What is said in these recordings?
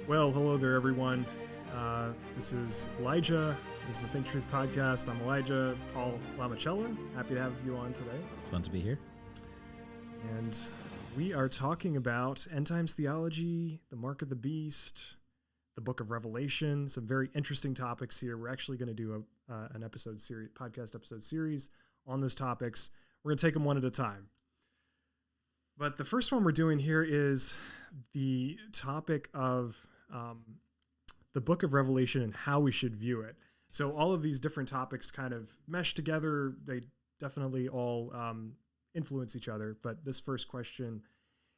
Well, hello there, everyone. This is Elijah. This is the Think Truth Podcast. I'm Elijah Paul Lamacella. Happy to have you on today. It's fun to be here. And we are talking about end times theology, the mark of the beast, the book of Revelation, some very interesting topics here. We're actually going to do an podcast episode series on those topics. We're going to take them one at a time. But the first one we're doing here is the topic of the book of Revelation and how we should view it. So all of these different topics kind of mesh together. They definitely all influence each other. But this first question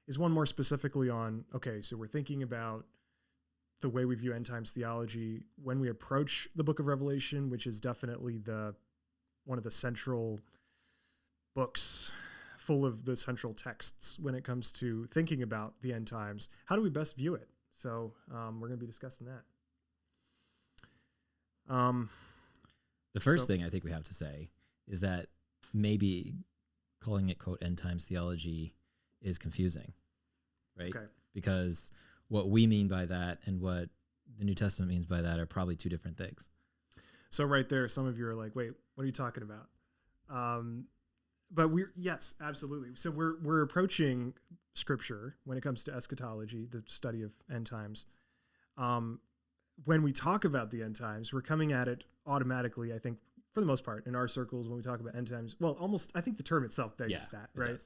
is one more specifically on, okay, so we're thinking about the way we view end times theology when we approach the book of Revelation, which is definitely one of the central books full of the central texts when it comes to thinking about the end times. How do we best view it? So we're going to be discussing that. The first thing I think we have to say is that maybe calling it, quote, end times theology is confusing, right? Okay. Because what we mean by that and what the New Testament means by that are probably two different things. So right there, some of you are like, wait, what are you talking about? But yes, absolutely. So we're approaching Scripture when it comes to eschatology, the study of end times. When we talk about the end times, we're coming at it automatically, I think, for the most part, in our circles when we talk about end times. Well, almost, I think the term itself begs that, right?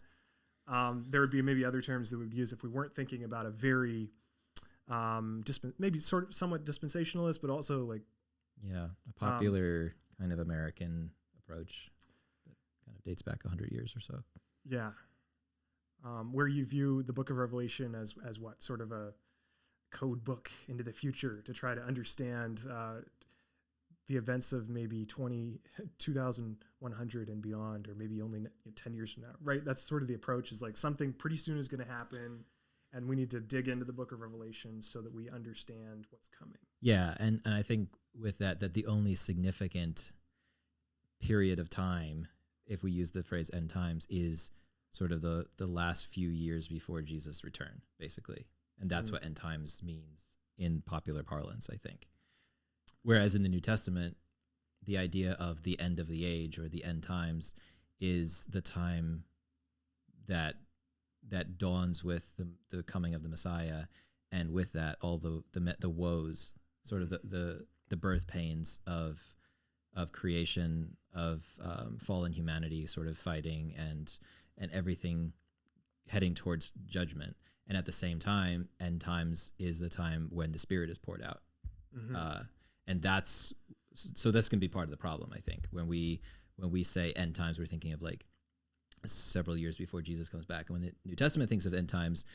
There would be maybe other terms that we would use if we weren't thinking about a very, maybe somewhat dispensationalist, but also like... Yeah, a popular kind of American approach that kind of dates back 100 years or so. Yeah. Where you view the book of Revelation as what? Sort of a code book into the future to try to understand the events of maybe 2100 and beyond, or maybe only 10 years from now, right? That's sort of the approach, is like something pretty soon is going to happen, and we need to dig into the book of Revelation so that we understand what's coming. Yeah, and I think with that the only significant period of time, if we use the phrase end times, is sort of the last few years before Jesus' return, basically. And that's what end times means in popular parlance, I think. Whereas in the New Testament, the idea of the end of the age or the end times is the time that dawns with the coming of the Messiah, and with that all the woes, sort of the birth pains of creation, of fallen humanity sort of fighting and everything heading towards judgment. And at the same time, end times is the time when the Spirit is poured out. Mm-hmm. And so this can be part of the problem, I think. When we say end times, we're thinking of like several years before Jesus comes back. And when the New Testament thinks of end times,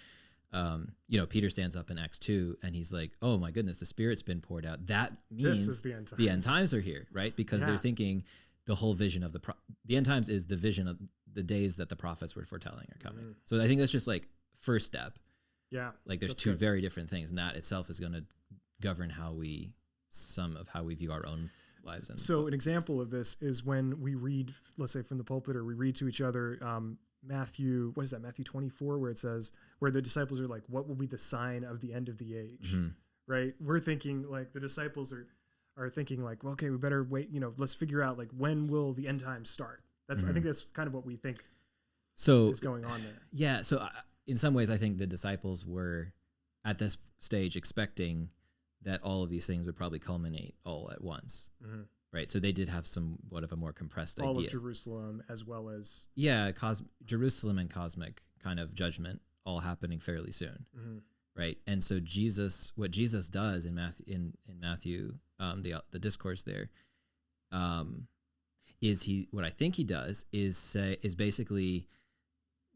Peter stands up in Acts 2 and he's like, oh my goodness, the Spirit's been poured out. That means the end times are here, right? Because they're thinking the whole vision of the end times is the vision of the days that the prophets were foretelling are coming. Mm-hmm. So I think that's just like first step. Yeah. Like there's two very different things, and that itself is going to govern how we view our own lives. And so an example of this is when we read, let's say from the pulpit, or we read to each other, Matthew 24, where it says, where the disciples are like, what will be the sign of the end of the age? Mm-hmm. Right? We're thinking like the disciples are thinking like, well, okay, we better wait, let's figure out like, when will the end times start? That's, I think that's kind of what we think is going on there. Yeah. So in some ways, I think the disciples were at this stage expecting that all of these things would probably culminate all at once. Mm-hmm. Right. So they did have somewhat of a more compressed idea. All of Jerusalem, as well as... Yeah. Jerusalem and cosmic kind of judgment all happening fairly soon. Mm-hmm. Right. And so what Jesus does in Matthew, the discourse there, what I think he does is basically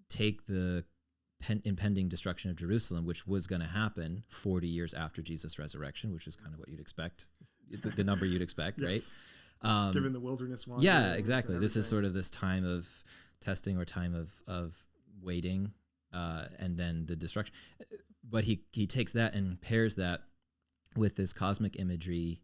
take the impending destruction of Jerusalem, which was going to happen 40 years after Jesus' resurrection, which is kind of what you'd expect, the number you'd expect, yes. Right? Given the wilderness one. Yeah, exactly. This is sort of this time of testing or time of waiting, and then the destruction. But he takes that and pairs that with this cosmic imagery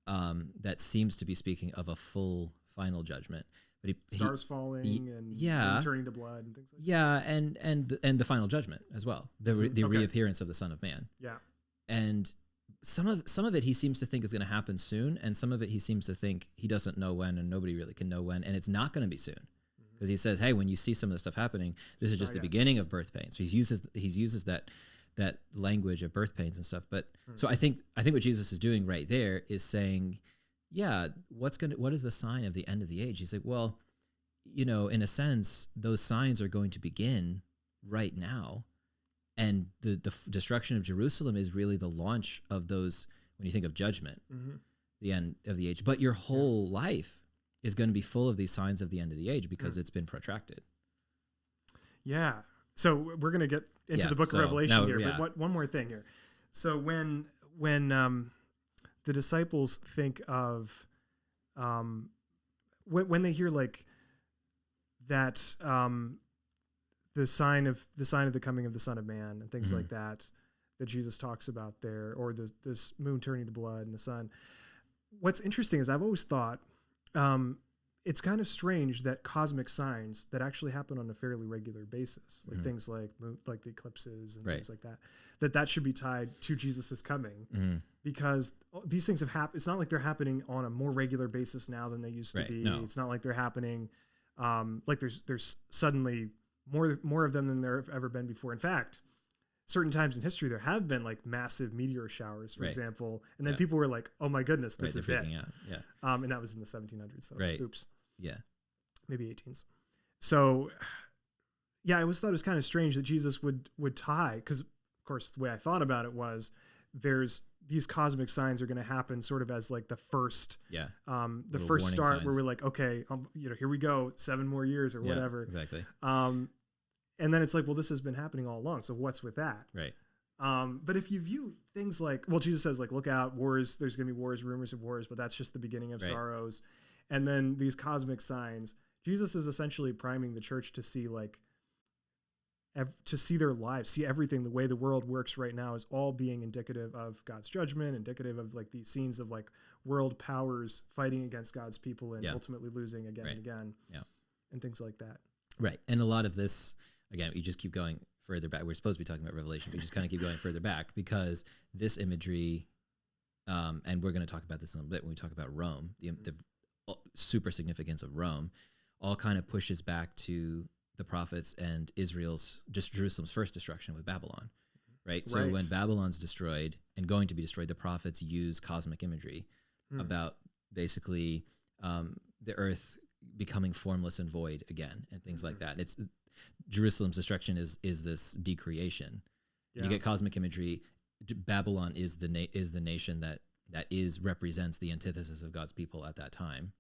that seems to be speaking of a full final judgment. But stars falling and turning to blood and things like that. Yeah, and the final judgment as well, the reappearance of the Son of Man. Yeah. and some of it he seems to think is going to happen soon, and some of it he seems to think he doesn't know when, and nobody really can know when, and it's not going to be soon, because he says, hey, when you see some of this stuff happening, this is just the beginning of birth pains. So he uses that language of birth pains and stuff. But so I think what Jesus is doing right there is saying, yeah, what is the sign of the end of the age? He's like, well, in a sense, those signs are going to begin right now. And the destruction of Jerusalem is really the launch of those, when you think of judgment, the end of the age. But your whole life is going to be full of these signs of the end of the age because it's been protracted. Yeah. So we're going to get into the book of Revelation here. Yeah. But one more thing here. So when the disciples think of, when they hear like that, the sign of the coming of the Son of Man and things like that Jesus talks about there, or this moon turning to blood and the sun. What's interesting is I've always thought it's kind of strange that cosmic signs that actually happen on a fairly regular basis, like things like like the eclipses and things like that should be tied to Jesus's coming, because these things have happened. It's not like they're happening on a more regular basis now than they used to be. No. It's not like they're happening like there's suddenly more of them than there have ever been before. In fact, certain times in history, there have been like massive meteor showers, for example. And then people were like, oh my goodness, this is it. Out. Yeah. And that was in the 1700s. So oops. Yeah. Maybe 18s. So yeah, I always thought it was kind of strange that Jesus would tie, because of course the way I thought about it was there's these cosmic signs are going to happen sort of as like the first, the first start signs. Where we're like, okay, here we go, 7 more years or whatever. Exactly. And then it's like, well, this has been happening all along. So what's with that? Right. But if you view things like, well, Jesus says like, look out, wars, there's going to be wars, rumors of wars, but that's just the beginning of sorrows. And then these cosmic signs, Jesus is essentially priming the church to see like, to see their lives, see everything, the way the world works right now is all being indicative of God's judgment, indicative of like these scenes of like world powers fighting against God's people and ultimately losing again and again, and things like that. Right. And a lot of this, again, you just keep going further back. We're supposed to be talking about Revelation, but you just kind of keep going further back, because this imagery, and we're going to talk about this in a bit when we talk about Rome, the super significance of Rome, all kind of pushes back to the prophets and Jerusalem's first destruction with Babylon, right? So when Babylon's destroyed and going to be destroyed, the prophets use cosmic imagery about basically the earth becoming formless and void again and things like that. It's Jerusalem's destruction is this decreation. You get cosmic imagery. Babylon is the nation that represents the antithesis of God's people at that time.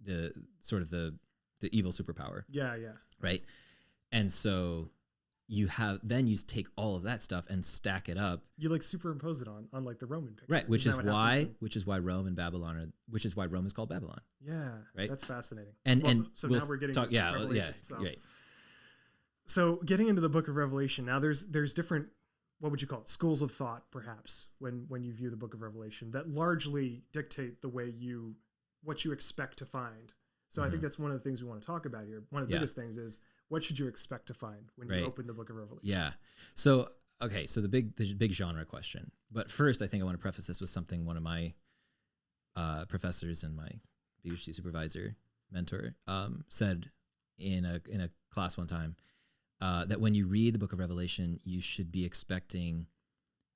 The sort of the evil superpower. Yeah. Right. And so you take all of that stuff and stack it up. You like superimpose it on like the Roman picture. Right. Which is why Rome and Babylon which is why Rome is called Babylon. Yeah. Right. That's fascinating. So now we're getting Revelation. Right. So getting into the book of Revelation, now there's different, what would you call it, schools of thought, perhaps, when you view the book of Revelation that largely dictate the way what you expect to find. So I think that's one of the things we want to talk about here. One of the biggest things is, what should you expect to find when you open the book of Revelation? Yeah. So, okay. So the big genre question. But first, I think I want to preface this with something one of my professors and my PhD supervisor, mentor, said in a class one time, that when you read the book of Revelation, you should be expecting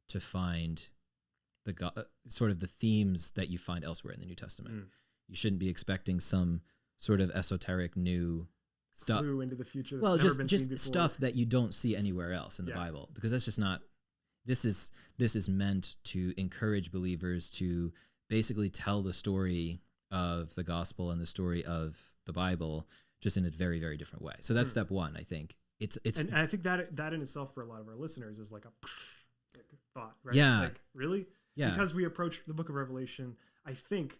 to find sort of the themes that you find elsewhere in the New Testament. You shouldn't be expecting some sort of esoteric new stuff. Clue into the future. Well, just stuff that you don't see anywhere else in the Bible, because that's just not. This is meant to encourage believers to basically tell the story of the gospel and the story of the Bible just in a very, very different way. So that's step one, I think. It's and I think that in itself for a lot of our listeners is like a thought, right? Yeah. Like, really? Yeah. Because we approach the book of Revelation, I think,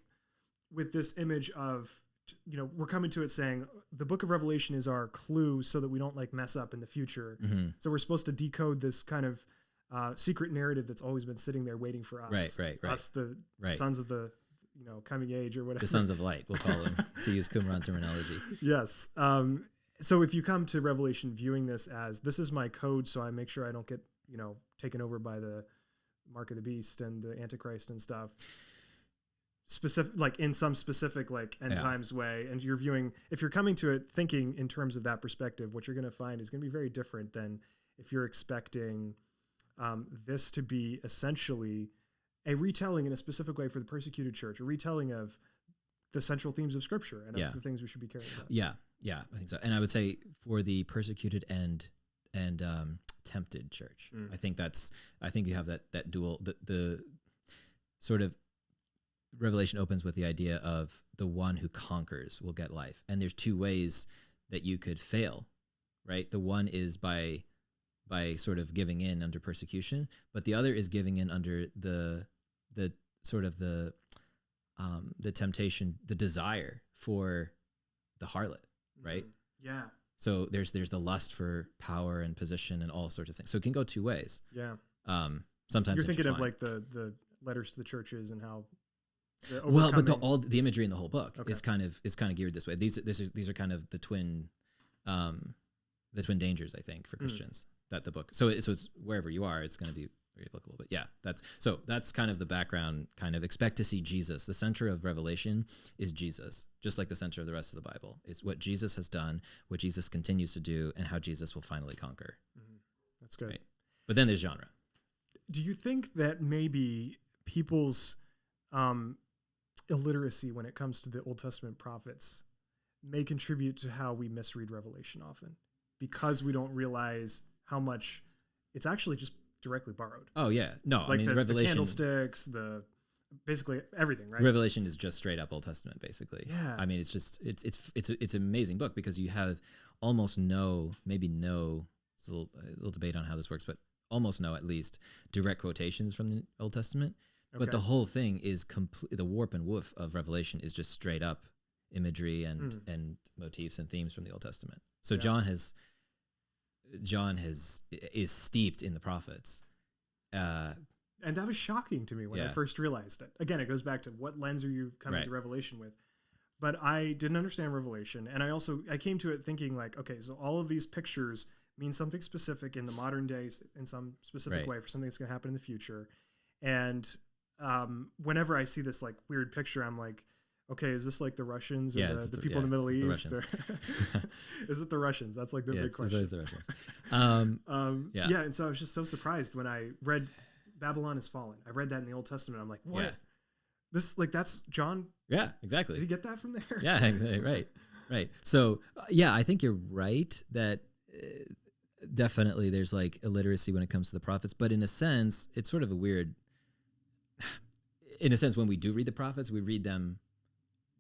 with this image of, we're coming to it saying the book of Revelation is our clue so that we don't like mess up in the future. So we're supposed to decode this kind of secret narrative that's always been sitting there waiting for us. Right. Us, the sons of the coming age or whatever. The sons of light, we'll call them, to use Qumran terminology. Yes. So if you come to Revelation viewing this as, this is my code, so I make sure I don't get taken over by the mark of the beast and the Antichrist and stuff, specific, like in some specific like end times way, and you're viewing, if you're coming to it thinking in terms of that perspective, what you're going to find is going to be very different than if you're expecting this to be essentially a retelling in a specific way for the persecuted church, a retelling of the central themes of Scripture and of the things we should be caring about. Yeah, I think so. And I would say for the persecuted and tempted church, I think you have that dual, the sort of Revelation opens with the idea of the one who conquers will get life. And there's two ways that you could fail, right? The one is by sort of giving in under persecution, but the other is giving in under the sort of the temptation, the desire for the harlot, right? Yeah. So there's the lust for power and position and all sorts of things. So it can go two ways. Yeah. Sometimes you're thinking of like the letters to the churches and how. Well, but all the imagery in the whole book is kind of geared this way. These are kind of the twin dangers, I think, for Christians that the book. So it's wherever you are, it's going to be very applicable. But yeah, that's kind of the background. Kind of expect to see Jesus. The center of Revelation is Jesus, just like the center of the rest of the Bible. It's what Jesus has done, what Jesus continues to do, and how Jesus will finally conquer. That's good. Right? But then there's genre. Do you think that maybe people's illiteracy when it comes to the Old Testament prophets may contribute to how we misread Revelation often, because we don't realize how much it's actually just directly borrowed? Oh yeah, no, like I mean the Revelation, candlesticks, basically everything, right? Revelation is just straight up Old Testament, basically. Yeah, I mean it's an amazing book because you have almost maybe no. There's a little debate on how this works, but almost no, at least, direct quotations from the Old Testament. But the whole thing is the warp and woof of Revelation is just straight up imagery and motifs and themes from the Old Testament. So John is steeped in the prophets. And that was shocking to me when I first realized it. Again, it goes back to what lens are you coming to Revelation with? But I didn't understand Revelation. And I came to it thinking like, okay, so all of these pictures mean something specific in the modern days in some specific way for something that's going to happen in the future. And whenever I see this like weird picture, I'm like, okay, is this like the Russians or the people in the Middle East? Is it the Russians? That's like the big question. It's always the Russians. Yeah. And so I was just so surprised when I read Babylon is Fallen. I read that in the Old Testament. I'm like, what? Yeah. That's John. Yeah, exactly. Did he get that from there? Yeah, right. So I think you're right that definitely there's like illiteracy when it comes to the prophets, but in a sense, it's sort of a weird. In a sense, when we do read the prophets, we read them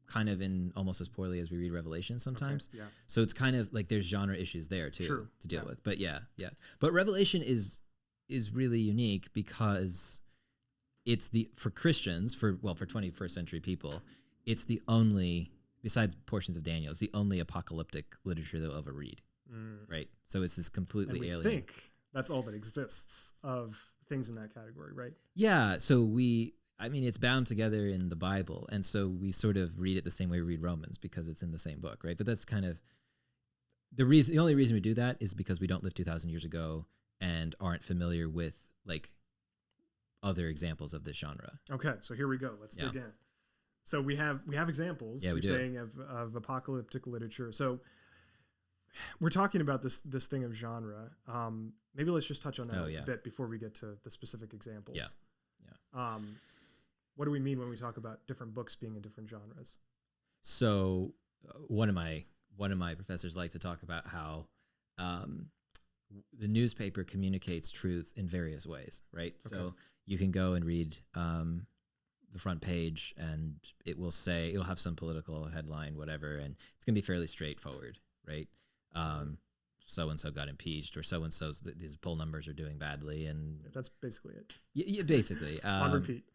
kind of in almost as poorly as we read Revelation sometimes. Okay, so it's kind of like there's genre issues there too to deal with. But but Revelation is really unique because it's for Christians, for 21st century people, it's the only, besides portions of Daniel, it's the only apocalyptic literature they'll ever read. Right? So it's this completely alien. I think that's all that exists of things in that category, right? Yeah. So it's bound together in the Bible. And so we sort of read it the same way we read Romans because it's in the same book, right? But that's kind of the only reason we do that is because we don't live 2,000 years ago and aren't familiar with like other examples of this genre. Okay. So here we go. Let's dig in. So we have examples you're saying of apocalyptic literature. So we're talking about this thing of genre. Maybe let's just touch on that a bit before we get to the specific examples. Yeah. What do we mean when we talk about different books being in different genres? So one of my professors like to talk about how the newspaper communicates truth in various ways, right? Okay. So you can go and read the front page and it'll have some political headline, whatever, and it's going to be fairly straightforward, right? So-and-so got impeached, or so-and-so's his poll numbers are doing badly. And that's basically it. Yeah, basically. On repeat.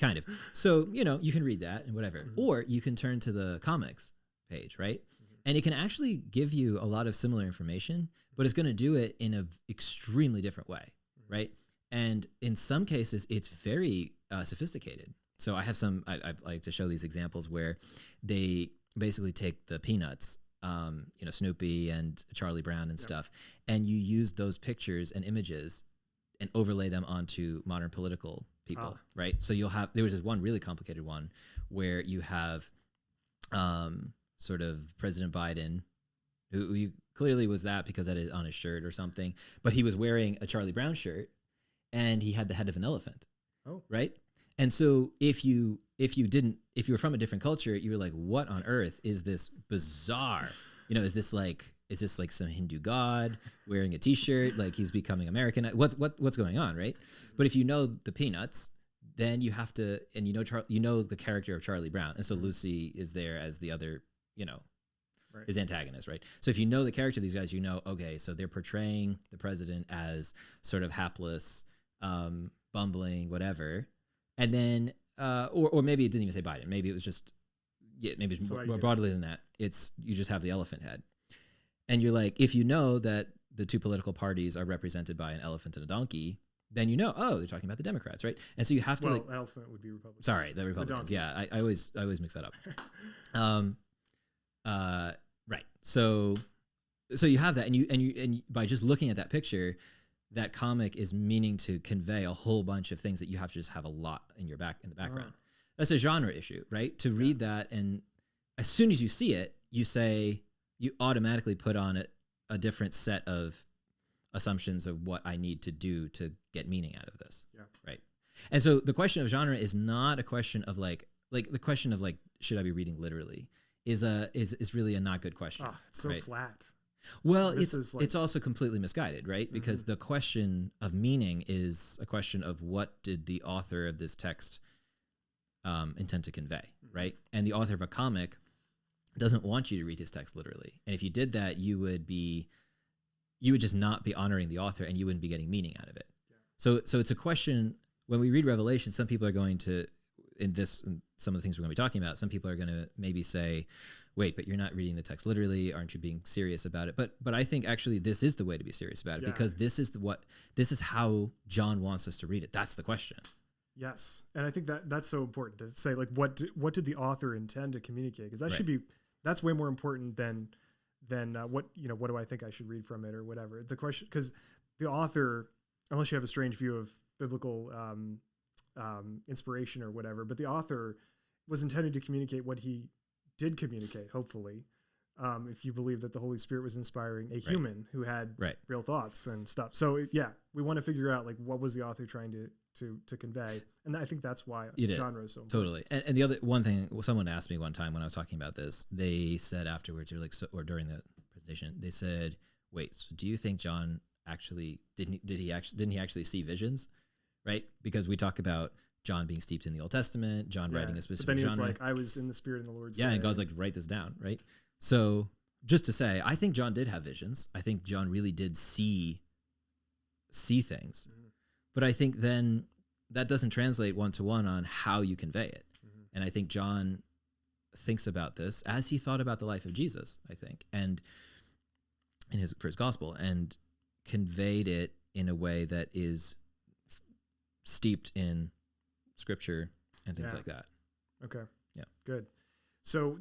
Kind of. So, you can read that and whatever. Mm-hmm. Or you can turn to the comics page, right? Mm-hmm. And it can actually give you a lot of similar information, but it's going to do it in an extremely different way, right? And in some cases, it's very sophisticated. So I like to show these examples where they basically take the Peanuts, Snoopy and Charlie Brown and stuff, and you use those pictures and images and overlay them onto modern political people, right? So there was this one really complicated one where you have sort of President Biden, who clearly was that because that is on his shirt or something, but he was wearing a Charlie Brown shirt and he had the head of an elephant. Oh, right. And so if you were from a different culture, you were like, what on earth is this bizarre? Is this like some Hindu god wearing a t-shirt? Like he's becoming American? What's going on? Right. But if you know the Peanuts, then you have to, and you know the character of Charlie Brown. And so Lucy is there as the other, right, his antagonist, right? So if you know the character of these guys, okay, so they're portraying the president as sort of hapless, bumbling, whatever. And then, or maybe it didn't even say Biden. Maybe it was just, maybe it's more broadly than that. You just have the elephant head. And you're like, if you know that the two political parties are represented by an elephant and a donkey, then they're talking about the Democrats, right? And so you have to an elephant would be Republicans. Sorry, the Republicans. Yeah, I always mix that up. Right. So you have that, and you by just looking at that picture, that comic is meaning to convey a whole bunch of things that you have to just have a lot in the background. That's a genre issue, right? To read that, and as soon as you see it, you automatically put on it a different set of assumptions of what I need to do to get meaning out of this. Yeah. Right. And so the question of genre is not a question of like the question of like, should I be reading literally is really a not good question. It's so flat. Well, it's also completely misguided, right? Because the question of meaning is a question of what did the author of this text intend to convey, right? And the author of a comic doesn't want you to read his text literally. And if you did that, you would just not be honoring the author, and you wouldn't be getting meaning out of it. Yeah. So it's a question. When we read Revelation, some people are going to, in some of the things we're going to be talking about, some people are going to maybe say, wait, but you're not reading the text literally. Aren't you being serious about it? But I think actually this is the way to be serious about it, because this is how John wants us to read it. That's the question. Yes. And I think that's so important to say, like, what did the author intend to communicate? Because that's way more important than what do I think I should read from it or whatever. The question, because the author, unless you have a strange view of biblical inspiration or whatever, but the author was intended to communicate what he did communicate, hopefully, if you believe that the Holy Spirit was inspiring a human who had real thoughts and stuff. So we want to figure out like what was the author trying to convey, and I think that's why genre is so important. Totally. And the other one thing, someone asked me one time when I was talking about this, they said afterwards, or during the presentation, they said, "Wait, so do you think John actually didn't he actually see visions?" Right? Because we talk about John being steeped in the Old Testament, John writing a specific genre. But then he was like, I was in the Spirit in the Lord's day. And God's like, write this down, right? So just to say, I think John did have visions. I think John really did see things. Mm-hmm. But I think then that doesn't translate one-to-one on how you convey it. Mm-hmm. And I think John thinks about this as he thought about the life of Jesus, I think, and for his gospel, and conveyed it in a way that is steeped in Scripture and things like that. Okay. Yeah. Good. So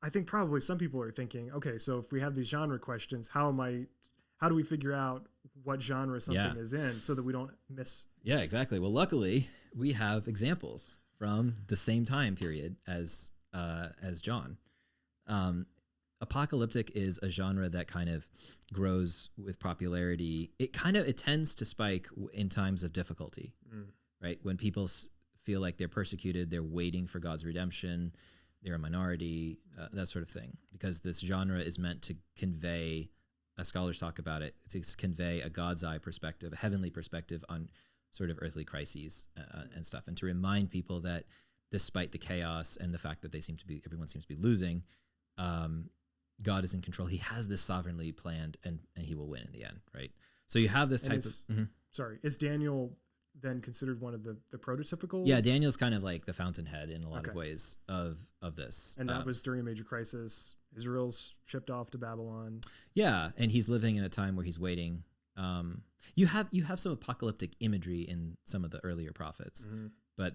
I think probably some people are thinking, okay, so if we have these genre questions, how do we figure out what genre something is in so that we don't miss? Yeah, exactly. Well, luckily we have examples from the same time period as John. Apocalyptic is a genre that kind of grows with popularity. It tends to spike in times of difficulty, right? When people feel like they're persecuted, they're waiting for God's redemption, they're a minority, that sort of thing. Because this genre is meant to convey, as scholars talk about it, to convey a God's eye perspective, a heavenly perspective on sort of earthly crises and stuff, and to remind people that despite the chaos and the fact that everyone seems to be losing, God is in control. He has this sovereignly planned, and he will win in the end, right? So you have this type of... Sorry, is Daniel then considered one of the prototypical? Yeah, Daniel's kind of like the fountainhead in a lot of ways of this. And that was during a major crisis. Israel's shipped off to Babylon. Yeah, and he's living in a time where he's waiting. You have some apocalyptic imagery in some of the earlier prophets, but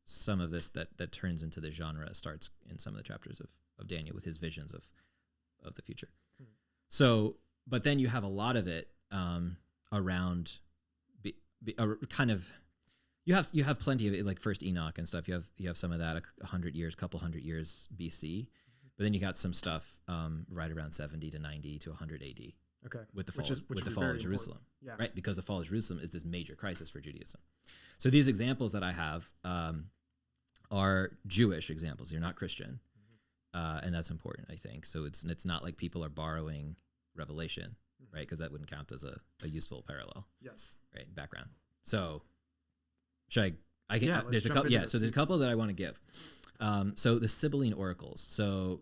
some of this that turns into the genre starts in some of the chapters of Daniel with his visions of the future. So, but then you have a lot of it around kind of you have plenty of it, like First Enoch and stuff. You have some of that 100 years, couple hundred years BC, but then you got some stuff right around 70 to 90 to 100 AD. Okay, with the fall, which with the fall of Jerusalem, yeah, right? Because the fall of Jerusalem is this major crisis for Judaism. So these examples that I have are Jewish examples. You're not Christian, and that's important, I think. So it's not like people are borrowing Revelation, right? Because that wouldn't count as a useful parallel. Yes. Right. Background. So should I can. Yeah, There's a couple. Yeah. So there's a couple that I want to give. So the Sibylline oracles. So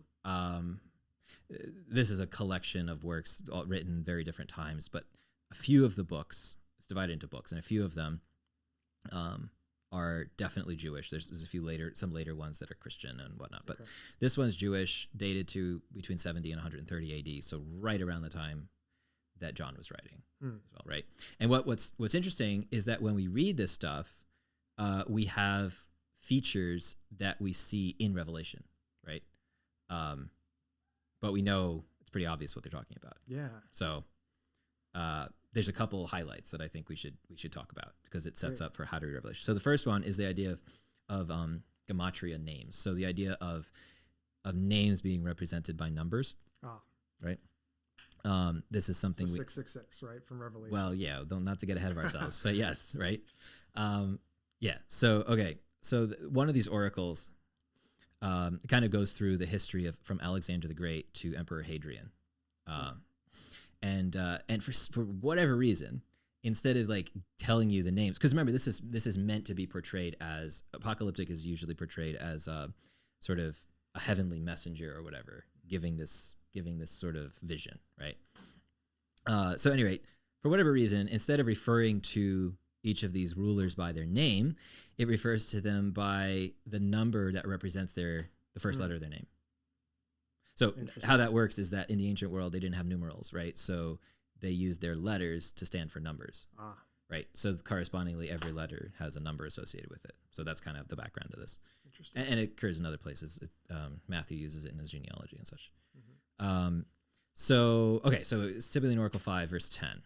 this is a collection of works all written very different times, but a few of the books, it's divided into books, and a few of them are definitely Jewish. There's some later ones that are Christian and whatnot, but this one's Jewish, dated to between 70 and 130 AD, so right around the time that John was writing as well, right? And what's interesting is that when we read this stuff, we have features that we see in Revelation, right? But we know it's pretty obvious what they're talking about. Yeah. So there's a couple highlights that I think we should talk about because it sets up for how to read Revelation. So the first one is the idea of gematria names. So the idea of names being represented by numbers. Right. This is something 666, right, from Revelation. Well, yeah, not to get ahead of ourselves, but yes, right. Yeah. So okay. So one of these oracles kind of goes through the history from Alexander the Great to Emperor Hadrian, and for whatever reason, instead of like telling you the names, because remember this is meant to be portrayed as apocalyptic is usually portrayed as sort of a heavenly messenger or whatever, giving this sort of vision, right? So at any rate, for whatever reason, instead of referring to each of these rulers by their name, it refers to them by the number that represents the first letter of their name. So how that works is that in the ancient world, they didn't have numerals, right? So they used their letters to stand for numbers, right? So correspondingly, every letter has a number associated with it. So that's kind of the background of this. Interesting. And it occurs in other places. Matthew uses it in his genealogy and such. So Sibylline Oracle 5, verse 10.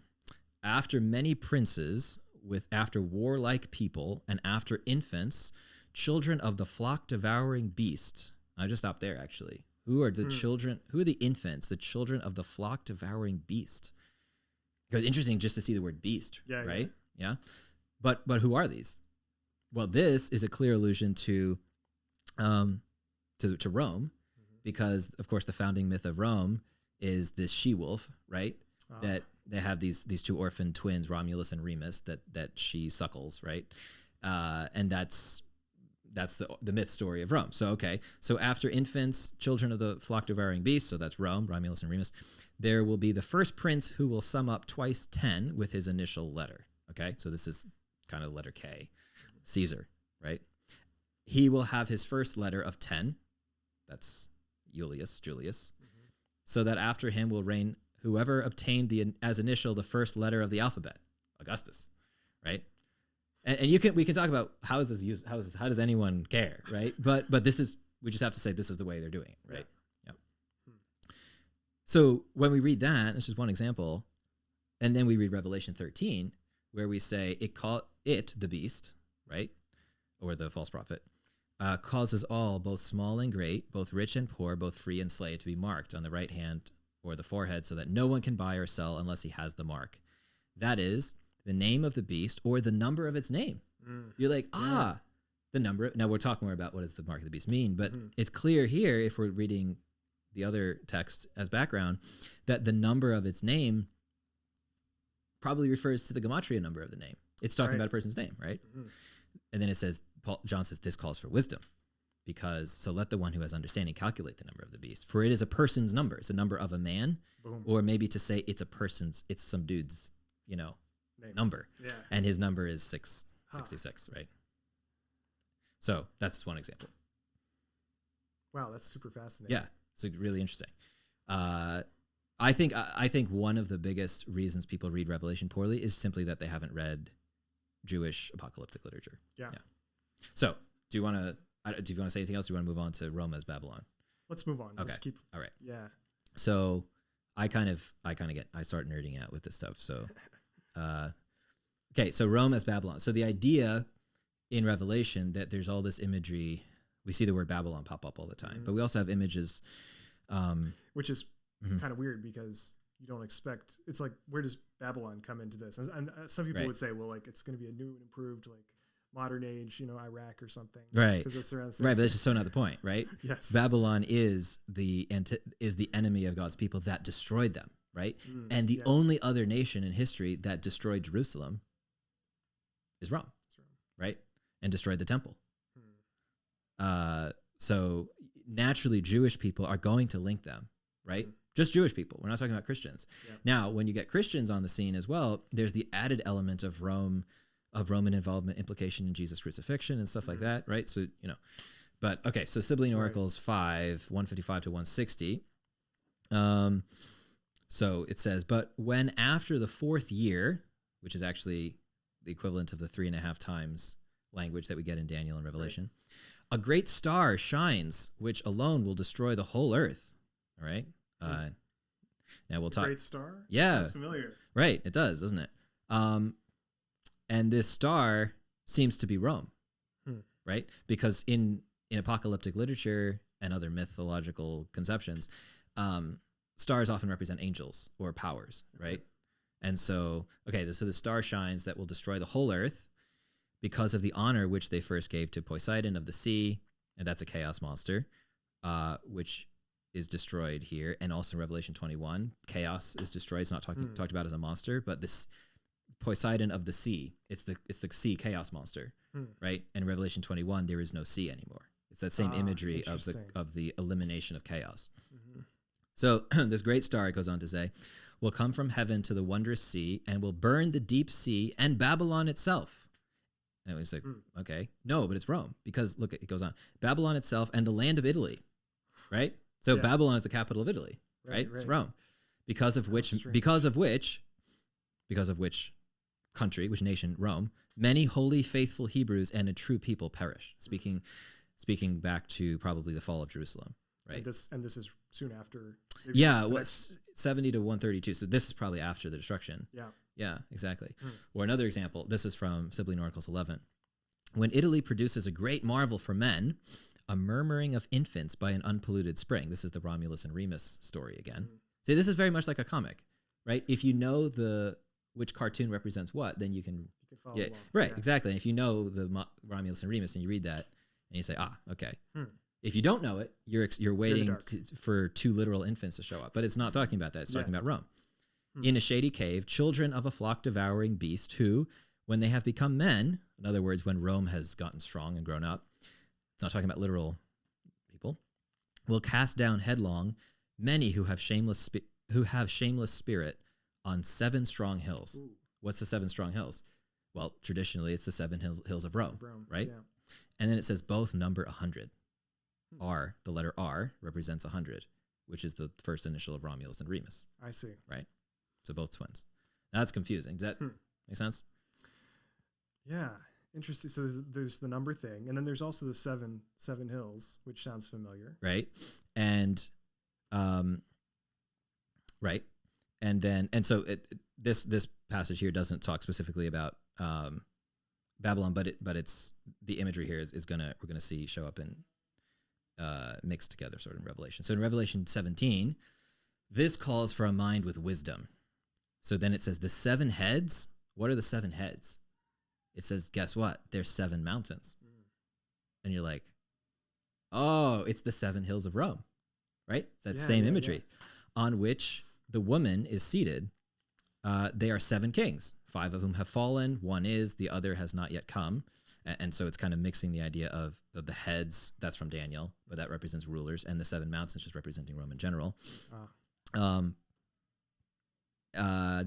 After many princes, after warlike people, and after infants, children of the flock-devouring beast. I just stopped there, actually. Who are the children? Who are the infants? The children of the flock-devouring beast. Because interesting just to see the word beast, right? Yeah. But who are these? Well, this is a clear allusion to Rome, because of course the founding myth of Rome is this she-wolf, right? That they have these two orphan twins, Romulus and Remus, that she suckles, right? And that's the myth story of Rome. So so after infants, children of the flock devouring beast, so that's Rome, Romulus and Remus, there will be the first prince who will sum up twice 10 with his initial letter. Okay, so this is kind of letter K, Caesar, right? He will have his first letter of 10, that's Julius, so that after him will reign whoever obtained as initial the first letter of the alphabet, Augustus, right? And we can talk about how is this used, how does anyone care, right? But we just have to say this is the way they're doing it, right? Yeah. So when we read that, this is one example, and then we read Revelation 13, where we say the beast, right, or the false prophet, causes all, both small and great, both rich and poor, both free and slave, to be marked on the right hand or the forehead, so that no one can buy or sell unless he has the mark. That is the name of the beast or the number of its name. You're like, the number. Now we're talking more about what does the mark of the beast mean, but it's clear here, if we're reading the other text as background, that the number of its name probably refers to the gematria number of the name. It's talking about a person's name, right? And then it says, John says, this calls for wisdom. So let the one who has understanding calculate the number of the beast. For it is a person's number. It's a number of a man. Boom. Or maybe to say it's some dude's, number. Yeah. And his number is 666, right? So that's one example. Wow, that's super fascinating. Yeah, it's really interesting. I think one of the biggest reasons people read Revelation poorly is simply that they haven't read Jewish apocalyptic literature. Yeah. So do you want to say anything else? Do you want to move on to Rome as Babylon? Let's move on. Okay. Let's keep. All right. Yeah. So I start nerding out with this stuff. So, Okay, so Rome as Babylon. So the idea in Revelation that there's all this imagery, we see the word Babylon pop up all the time, but we also have images. Which is kind of weird because you don't expect, it's like, where does Babylon come into this? And some people would say, well, like, it's going to be a new and improved, like, modern age, Iraq or something. Right. Because it's around right, but that's just so not the point, right? Yes. Babylon is the enemy of God's people that destroyed them, right? And the only other nation in history that destroyed Jerusalem is Rome, right? And destroyed the temple. So naturally, Jewish people are going to link them, right? Just Jewish people. We're not talking about Christians. Yep. Now, when you get Christians on the scene as well, there's the added element of Roman involvement, implication in Jesus' crucifixion and stuff like that, right? So, but okay, so Sibylline Oracles 5, 155 to 160. So it says, but when after the 4th year, which is actually the equivalent of the 3.5 times language that we get in Daniel and Revelation, a great star shines, which alone will destroy the whole earth. All right. Now we'll talk. Great star? Yeah. Sounds familiar. Right. It does, doesn't it? And this star seems to be Rome, right? Because in apocalyptic literature and other mythological conceptions, stars often represent angels or powers, right? And so, so the star shines that will destroy the whole earth because of the honor which they first gave to Poseidon of the sea, and that's a chaos monster, which is destroyed here. And also in Revelation 21, chaos is destroyed. It's not talked about as a monster, but this Poseidon of the sea, it's the sea chaos monster, right? And in Revelation 21, there is no sea anymore. It's that same imagery of the elimination of chaos. So this great star, it goes on to say, will come from heaven to the wondrous sea and will burn the deep sea and Babylon itself. And it was like, okay, no, but it's Rome, because look, it goes on, Babylon itself and the land of Italy, right? So Babylon is the capital of Italy, right? It's Rome, because of which country, which nation, Rome, many holy, faithful Hebrews and a true people perished. Speaking back to probably the fall of Jerusalem, right? And this is soon after. Yeah, 70 to 132. So this is probably after the destruction. Yeah, exactly. Or another example, this is from Sibylline Oracles 11. When Italy produces a great marvel for men, a murmuring of infants by an unpolluted spring. This is the Romulus and Remus story again. See, this is very much like a comic, right? If you know which cartoon represents what, then you can follow along. Right, exactly. And if you know the Romulus and Remus and you read that and you say, okay. If you don't know it, you're waiting for 2 literal infants to show up. But it's not talking about that. It's talking about Rome. In a shady cave, children of a flock-devouring beast who, when they have become men, in other words, when Rome has gotten strong and grown up, it's not talking about literal people, will cast down headlong many who have shameless spirit on 7 strong hills. Ooh. What's the 7 strong hills? Well, traditionally, it's the 7 hills of Rome, right? Yeah. And then it says both number 100. The letter R represents 100, which is the first initial of Romulus and Remus. I see. Right? So both twins. Now that's confusing. Does that make sense? Yeah. Interesting. So there's the number thing, and then there's also the seven hills, which sounds familiar. Right. And right. And so this passage here doesn't talk specifically about Babylon, but it's the imagery here we're gonna see show up in mixed together sort of in Revelation. So in Revelation 17, this calls for a mind with wisdom. So then it says the 7 heads. What are the 7 heads? It says, guess what? There's 7 mountains. And you're like, oh, it's the 7 hills of Rome, right? It's that same imagery on which the woman is seated. They are 7 kings, 5 of whom have fallen. 1 is, the other has not yet come. And so it's kind of mixing the idea of the heads, that's from Daniel, but that represents rulers, and the 7 mountains just representing Rome in general. The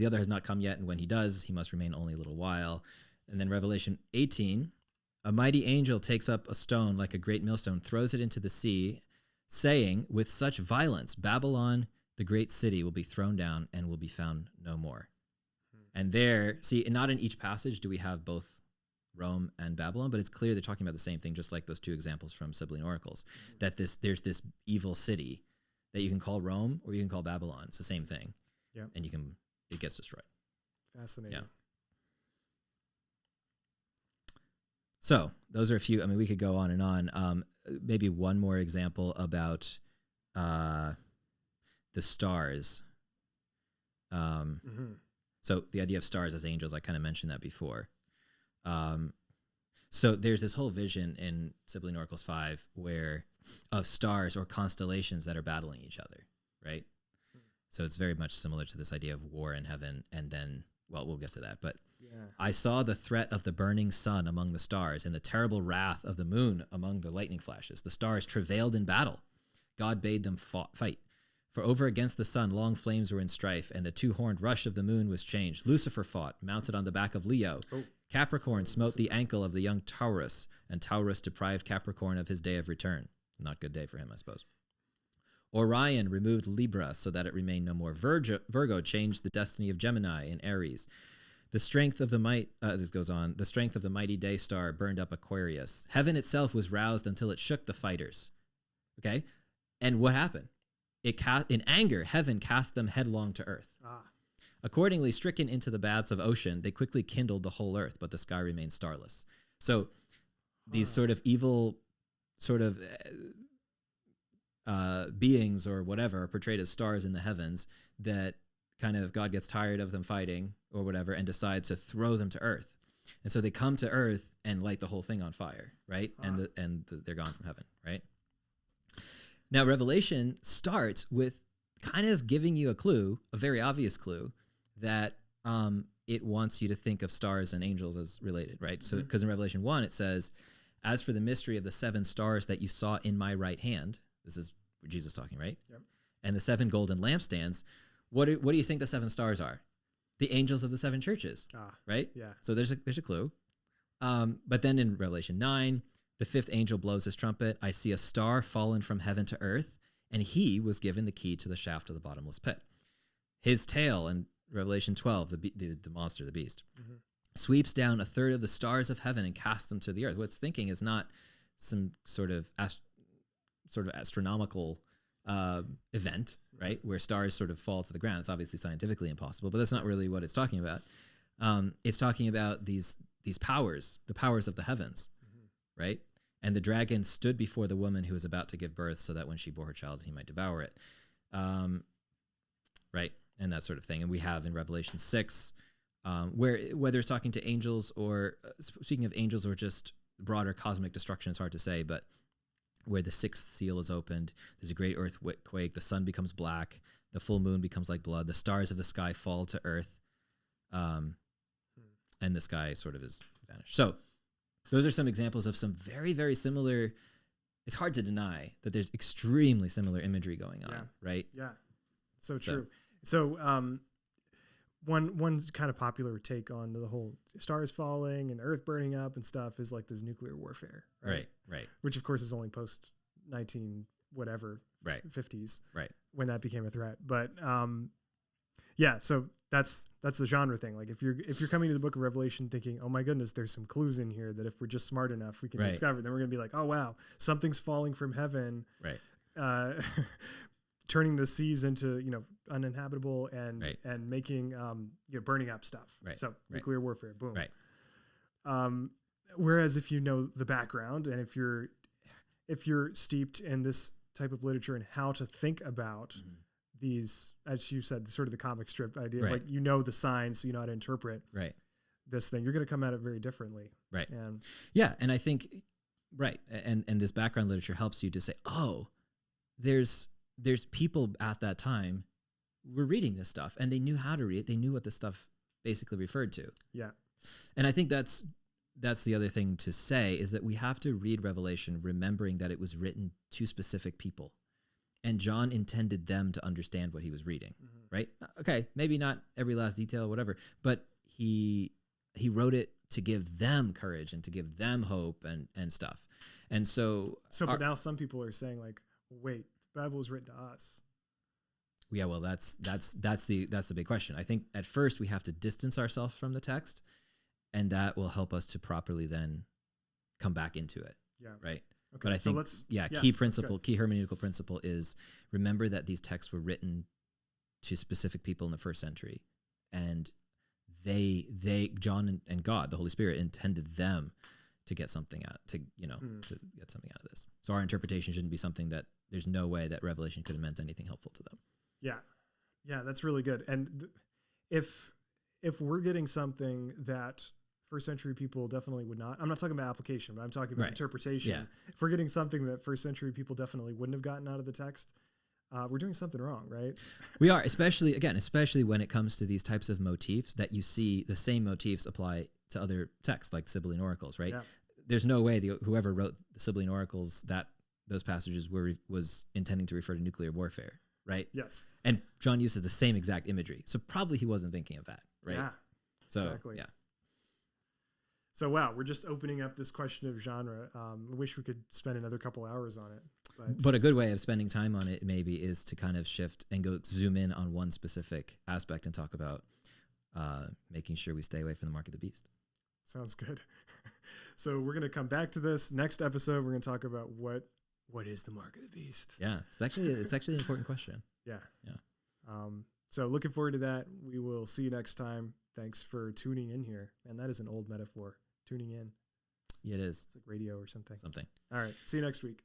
other has not come yet, and when he does, he must remain only a little while. And then Revelation 18, a mighty angel takes up a stone like a great millstone, throws it into the sea, saying, with such violence, Babylon, the great city, will be thrown down and will be found no more. And there, see, not in each passage do we have both Rome and Babylon, but it's clear they're talking about the same thing, just like those 2 examples from Sibylline Oracles, that there's this evil city that you can call Rome or you can call Babylon. It's the same thing. Yeah. And it gets destroyed. Fascinating. So those are a few. I mean, we could go on and on. Maybe one more example about the stars. So the idea of stars as angels, I kind of mentioned that before. So there's this whole vision in Sibling Oracles 5 of stars or constellations that are battling each other, right? So it's very much similar to this idea of war in heaven. And then, well, we'll get to that. But I saw the threat of the burning sun among the stars and the terrible wrath of the moon among the lightning flashes. The stars travailed in battle. God bade them fight. For over against the sun, long flames were in strife, and the two-horned rush of the moon was changed. Lucifer fought, mounted on the back of Leo. Capricorn smote the ankle of the young Taurus, and Taurus deprived Capricorn of his day of return. Not a good day for him, I suppose. Orion removed Libra so that it remained no more. Virgo changed the destiny of Gemini and Aries. The strength of the the strength of the mighty day star burned up Aquarius. Heaven itself was roused until it shook the fighters. Okay? And what happened? In anger, heaven cast them headlong to earth. Accordingly, stricken into the baths of ocean, they quickly kindled the whole earth, but the sky remained starless. So these sort of evil beings or whatever are portrayed as stars in the heavens that kind of God gets tired of them fighting or whatever and decides to throw them to earth. And so they come to earth and light the whole thing on fire, right? And they're gone from heaven, right? Now, Revelation starts with kind of giving you a clue, a very obvious clue, that it wants you to think of stars and angels as related, right? So, because in Revelation 1, it says, as for the mystery of the 7 stars that you saw in my right hand, this is Jesus talking, right? Yep. And the 7 golden lampstands, what do you think the 7 stars are? The angels of the 7 churches, right? Yeah. So there's a clue. But then in Revelation 9, the 5th angel blows his trumpet. I see a star fallen from heaven to earth, and he was given the key to the shaft of the bottomless pit. His tail in Revelation 12, the monster, the beast, sweeps down a third of the stars of heaven and casts them to the earth. What it's thinking is not some sort of astronomical event, right, where stars sort of fall to the ground. It's obviously scientifically impossible, but that's not really what it's talking about. It's talking about these powers, the powers of the heavens, right? And the dragon stood before the woman who was about to give birth so that when she bore her child, he might devour it. Right? And that sort of thing. And we have in Revelation 6, whether it's talking to angels or speaking of angels or just broader cosmic destruction, it's hard to say, but where the 6th seal is opened, there's a great earthquake, the sun becomes black, the full moon becomes like blood, the stars of the sky fall to earth, and the sky sort of is vanished. So those are some examples of some very, very similar. It's hard to deny that there's extremely similar imagery going on, right? Yeah, so true. So one kind of popular take on the whole stars falling and Earth burning up and stuff is like this nuclear warfare, right? Right. Which of course is only post 19 whatever, 50s, right, when that became a threat. But yeah, so that's the genre thing. Like if you're coming to the book of Revelation thinking, oh my goodness, there's some clues in here that if we're just smart enough we can discover, then we're gonna be like, oh wow, something's falling from heaven, right? Turning the seas into uninhabitable and making burning up stuff. Right. So nuclear warfare, boom. Right. Whereas if you know the background and if you're steeped in this type of literature and how to think about these, as you said, sort of the comic strip idea, like the signs, so you know how to interpret this thing, you're going to come at it very differently. Right. And and I think and this background literature helps you to say, oh, there's people at that time were reading this stuff and they knew how to read it. They knew what this stuff basically referred to. Yeah. And I think that's the other thing to say is that we have to read Revelation remembering that it was written to specific people. And John intended them to understand what he was reading, right? Okay, maybe not every last detail or whatever, but he wrote it to give them courage and to give them hope and stuff. And but now some people are saying like, wait, the Bible was written to us. Yeah, well, that's the big question. I think at first we have to distance ourselves from the text, and that will help us to properly then come back into it. Yeah. Right. Okay. But I think key hermeneutical principle is remember that these texts were written to specific people in the first century, and John and God, the Holy Spirit, intended them to get something out to get something out of this. So our interpretation shouldn't be something that there's no way that Revelation could have meant anything helpful to them. Yeah, that's really good. And if we're getting something that first century people definitely would not, I'm not talking about application, but I'm talking about interpretation. Yeah. If we're getting something that first century people definitely wouldn't have gotten out of the text, we're doing something wrong, right? We are, especially when it comes to these types of motifs that you see the same motifs apply to other texts like Sibylline oracles, right? Yeah. There's no way whoever wrote the Sibylline oracles that those passages was intending to refer to nuclear warfare, right? Yes. And John uses the same exact imagery. So probably he wasn't thinking of that, right? Yeah. So, exactly. Yeah. So, wow, we're just opening up this question of genre. I wish we could spend another couple hours on it. But a good way of spending time on it maybe is to kind of shift and zoom in on one specific aspect and talk about making sure we stay away from the mark of the beast. Sounds good. So we're going to come back to this next episode. We're going to talk about what is the mark of the beast. Yeah, it's actually an important question. Yeah. So looking forward to that. We will see you next time. Thanks for tuning in here. And that is an old metaphor. Tuning in. Yeah, it is. It's like radio or something. Something. All right. See you next week.